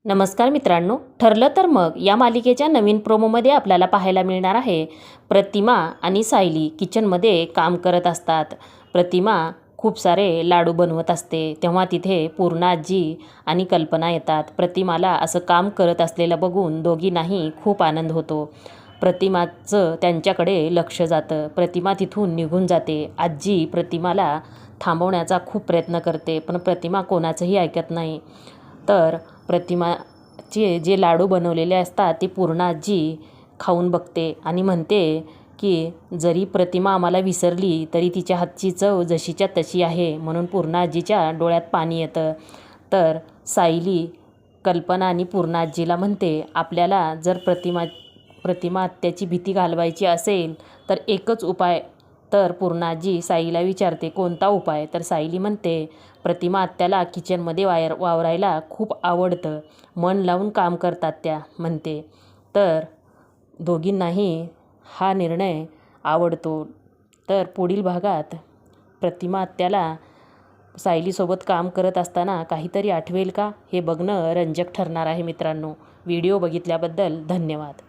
नमस्कार मित्रांनो, ठरलं तर मग या मालिकेच्या नवीन प्रोमोमध्ये आपल्याला पाहायला मिळणार आहे प्रतिमा आणि सायली किचनमध्ये काम करत असतात. प्रतिमा खूप सारे लाडू बनवत असते तेव्हा तिथे पूर्णाजी आणि कल्पना येतात. प्रतिमाला असं काम करत असलेलं बघून दोघींनाही खूप आनंद होतो. प्रतिमाचं त्यांच्याकडे लक्ष जातं. प्रतिमा तिथून निघून जाते. आजी प्रतिमाला थांबवण्याचा खूप प्रयत्न करते पण प्रतिमा कोणाचंही ऐकत नाही. तर प्रतिमाचे जे लाडू बनवलेले असतात ते पूर्णाजी खाऊन बघते आणि म्हणते की जरी प्रतिमा आम्हाला विसरली तरी तिच्या हातची चव जशीच्या तशी आहे. म्हणून पूर्णाजीच्या डोळ्यात पाणी येतं. तर सायली कल्पना आणि पूर्णाजीला म्हणते आपल्याला जर प्रतिमा आत्याची भीती घालवायची असेल तर एकच उपाय. तर पूर्णाजी सायलीला विचारते कोणता उपाय. तर सायली म्हणते प्रतिमा आत्याला किचनमध्ये वावरायला खूप आवडतं, मन लावून काम करतात त्या म्हणते. तर दोघींनाही हा निर्णय आवडतो. तर पुढील भागात प्रतिमा आत्याला सायलीसोबत काम करत असताना काहीतरी आठवेल का हे बघणं रंजक ठरणार आहे मित्रांनो. व्हिडिओ बघितल्याबद्दल धन्यवाद.